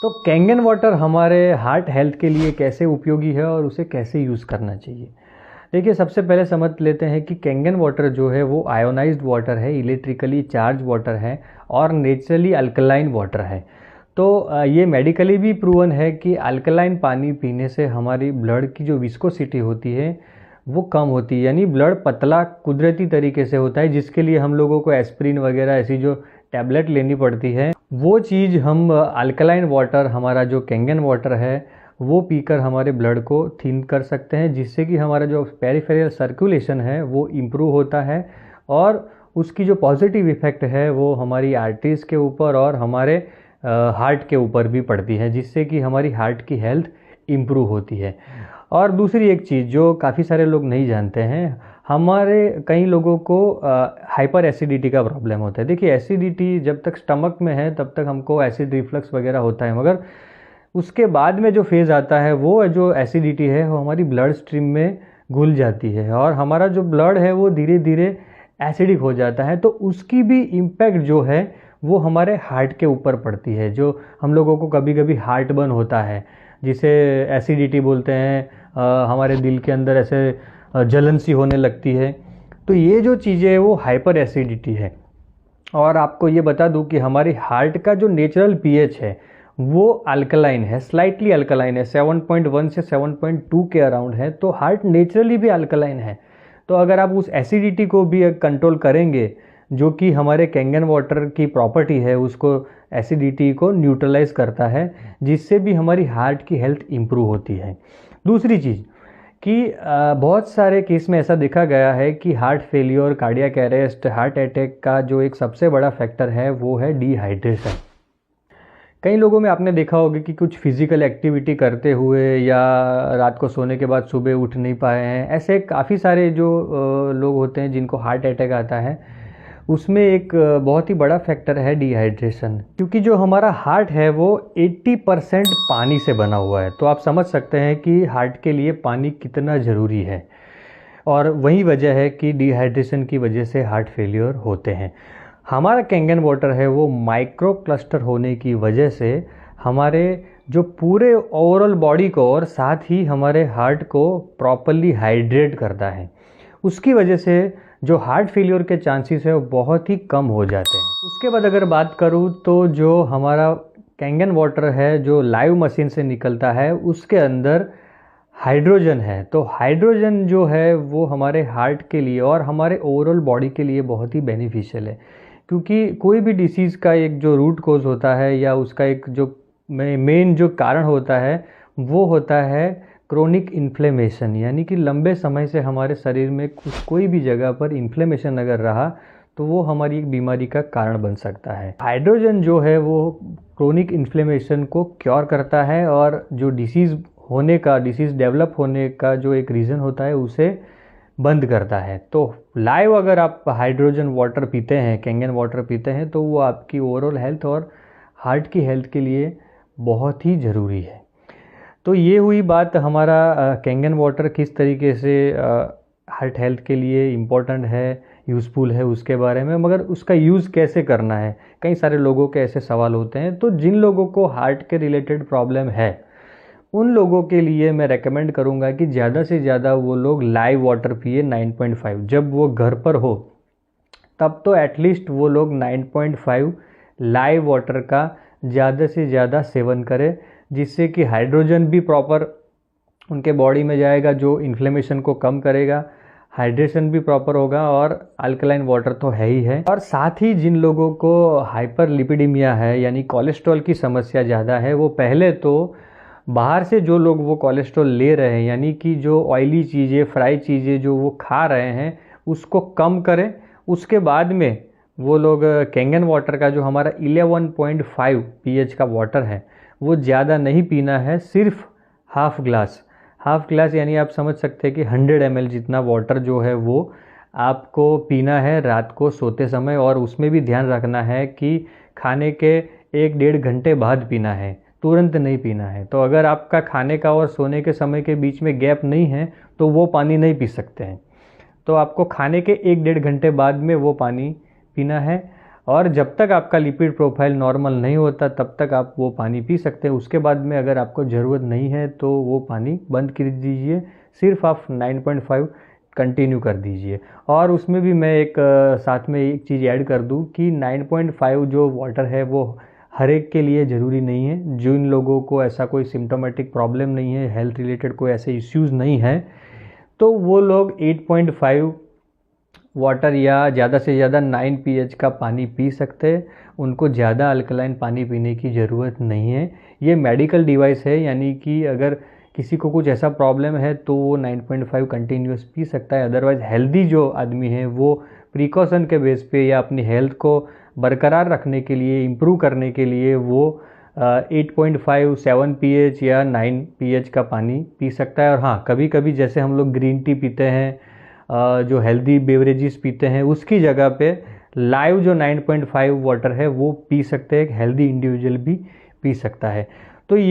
तो Kangen water हमारे heart health के लिए कैसे उपयोगी है और उसे कैसे यूज़ करना चाहिए। देखिए, सबसे पहले समझ लेते हैं कि कैंगन वाटर जो है वो आयोनाइज्ड वाटर है, इलेक्ट्रिकली चार्ज वाटर है और नेचुरली अल्कलाइन वाटर है। तो ये मेडिकली भी प्रूवन है कि अल्कलाइन पानी पीने से हमारी ब्लड की जो विस्कोसिटी होती है वो कम होती है, यानी ब्लड पतला कुदरती तरीके से होता है, जिसके लिए हम लोगों को एस्प्रिन वगैरह ऐसी जो टैबलेट लेनी पड़ती है, वो चीज़ हम अल्कलाइन वाटर, हमारा जो कैंगन वाटर है वो पीकर हमारे ब्लड को थिन कर सकते हैं, जिससे कि हमारा जो पेरिफेरल सर्कुलेशन है वो इम्प्रूव होता है और उसकी जो पॉजिटिव इफ़ेक्ट है वो हमारी आर्टरीज़ के ऊपर और हमारे हार्ट के ऊपर भी पड़ती है, जिससे कि हमारी हार्ट की हेल्थ इम्प्रूव होती है। और दूसरी एक चीज़ जो काफ़ी सारे लोग नहीं जानते हैं, हमारे कई लोगों को हाइपर एसिडिटी का प्रॉब्लम होता है। देखिए, एसिडिटी जब तक स्टमक में है तब तक हमको एसिड रिफ्लक्स वगैरह होता है, मगर उसके बाद में जो फेज़ आता है वो जो एसिडिटी है वो हमारी ब्लड स्ट्रीम में घुल जाती है और हमारा जो ब्लड है वो धीरे धीरे एसिडिक हो जाता है। तो उसकी भी इम्पैक्ट जो है वो हमारे हार्ट के ऊपर पड़ती है। जो हम लोगों को कभी कभी हार्ट बर्न होता है, जिसे एसिडिटी बोलते हैं, हमारे दिल के अंदर ऐसे जलन सी होने लगती है, तो ये जो चीज़ें है वो हाइपर एसिडिटी है। और आपको ये बता दूं कि हमारी हार्ट का जो नेचुरल पीएच है वो अल्कलाइन है, स्लाइटली अल्कलाइन है, 7.1 से 7.2 के अराउंड है। तो हार्ट नेचुरली भी अल्कलाइन है। तो अगर आप उस एसिडिटी को भी कंट्रोल करेंगे, जो कि हमारे कैंगन वाटर की प्रॉपर्टी है, उसको एसिडिटी को न्यूट्रलाइज करता है, जिससे भी हमारी हार्ट की हेल्थ इम्प्रूव होती है। दूसरी चीज़ कि बहुत सारे केस में ऐसा देखा गया है कि heart failure, cardiac arrest, heart attack का जो एक सबसे बड़ा फैक्टर है वो है डिहाइड्रेशन। कई लोगों में आपने देखा होगा कि कुछ फिजिकल एक्टिविटी करते हुए या रात को सोने के बाद सुबह उठ नहीं पाए हैं, ऐसे काफ़ी सारे जो लोग होते हैं जिनको हार्ट अटैक आता है, उसमें एक बहुत ही बड़ा फैक्टर है डिहाइड्रेशन। क्योंकि जो हमारा हार्ट है वो 80% पानी से बना हुआ है। तो आप समझ सकते हैं कि हार्ट के लिए पानी कितना ज़रूरी है, और वही वजह है कि डिहाइड्रेशन की वजह से हार्ट फेलियर होते हैं। हमारा कैंगन वाटर है वो माइक्रो क्लस्टर होने की वजह से हमारे जो पूरे ओवरऑल बॉडी को और साथ ही हमारे हार्ट को प्रॉपरली हाइड्रेट करता है। उसकी वजह से जो हार्ट फेलियर के चांसेस है वो बहुत ही कम हो जाते हैं। उसके बाद अगर बात करूँ तो जो हमारा कैंगन वाटर है जो लाइव मशीन से निकलता है, उसके अंदर हाइड्रोजन है। तो हाइड्रोजन जो है वो हमारे हार्ट के लिए और हमारे ओवरऑल बॉडी के लिए बहुत ही बेनिफिशियल है। क्योंकि कोई भी डिसीज़ का एक जो रूट कोज होता है या उसका एक जो मेन जो कारण होता है वो होता है क्रोनिक इन्फ्लेमेशन, यानी कि लंबे समय से हमारे शरीर में कोई भी जगह पर इन्फ्लेमेशन अगर रहा तो वो हमारी एक बीमारी का कारण बन सकता है। हाइड्रोजन जो है वो क्रोनिक इन्फ्लेमेशन को क्योर करता है और जो डिसीज़ डेवलप होने का जो एक रीज़न होता है उसे बंद करता है। तो लाइव अगर आप हाइड्रोजन वाटर पीते हैं, कैंगन वाटर पीते हैं, तो वो आपकी ओवरऑल हेल्थ और हार्ट की हेल्थ के लिए बहुत ही ज़रूरी है। तो ये हुई बात हमारा कैंगन वाटर किस तरीके से हार्ट हेल्थ के लिए इम्पोर्टेंट है, यूज़फुल है, उसके बारे में। मगर उसका यूज़ कैसे करना है, कई सारे लोगों के ऐसे सवाल होते हैं। तो जिन लोगों को हार्ट के रिलेटेड प्रॉब्लम है उन लोगों के लिए मैं रेकमेंड करूंगा कि ज़्यादा से ज़्यादा वो लोग लाइव वाटर पिए 9.5। जब वो घर पर हो तब तो एटलीस्ट वो लोग 9.5 लाइव वाटर का ज़्यादा से ज़्यादा सेवन करें, जिससे कि हाइड्रोजन भी प्रॉपर उनके बॉडी में जाएगा जो इन्फ्लेमेशन को कम करेगा, हाइड्रेशन भी प्रॉपर होगा और अल्कलाइन वाटर तो है ही है। और साथ ही जिन लोगों को हाइपर लिपिडीमिया है, यानी कोलेस्ट्रॉल की समस्या ज़्यादा है, वो पहले तो बाहर से जो लोग वो कोलेस्ट्रॉल ले रहे हैं, यानी कि जो ऑयली चीज़ें, फ्राई चीज़ें जो वो खा रहे हैं, उसको कम करें। उसके बाद में वो लोग कैंगन वाटर का जो हमारा 11.5 pH का वाटर है वो ज़्यादा नहीं पीना है, सिर्फ हाफ ग्लास यानी आप समझ सकते हैं कि 100 ml जितना वाटर जो है वो आपको पीना है रात को सोते समय। और उसमें भी ध्यान रखना है कि खाने के 1-1.5 घंटे बाद पीना है, तुरंत नहीं पीना है। तो अगर आपका खाने का और सोने के समय के बीच में गैप नहीं है तो वो पानी नहीं पी सकते हैं। तो आपको खाने के 1-1.5 घंटे बाद में वो पानी पीना है। और जब तक आपका लिपिड प्रोफाइल नॉर्मल नहीं होता तब तक आप वो पानी पी सकते हैं। उसके बाद में अगर आपको ज़रूरत नहीं है तो वो पानी बंद कर दीजिए, सिर्फ आप 9.5 कंटिन्यू कर दीजिए। और उसमें भी मैं एक साथ में एक चीज़ ऐड कर दूं कि 9.5 जो वाटर है वो हर एक के लिए ज़रूरी नहीं है। जिन लोगों को ऐसा कोई सिम्टोमेटिक प्रॉब्लम नहीं है, हेल्थ रिलेटेड कोई ऐसे इश्यूज़ नहीं है, तो वो लोग 8.5 वाटर या ज़्यादा से ज़्यादा 9 pH का पानी पी सकते हैं। उनको ज़्यादा अल्कलाइन पानी पीने की ज़रूरत नहीं है। ये मेडिकल डिवाइस है, यानी कि अगर किसी को कुछ ऐसा प्रॉब्लम है तो वो 9.5 कंटिन्यूस पी सकता है। अदरवाइज़ हेल्दी जो आदमी है वो प्रिकॉशन के बेस पे या अपनी हेल्थ को बरकरार रखने के लिए, इम्प्रूव करने के लिए वो 8.5, 7 pH या 9 pH का पानी पी सकता है। और हाँ, कभी कभी जैसे हम लोग ग्रीन टी पीते हैं, जो हेल्दी बेवरेजेस पीते हैं, उसकी जगह पे लाइव जो 9.5 वाटर है वो पी सकते हैं। एक हेल्दी इंडिविजुअल भी पी सकता है। तो ये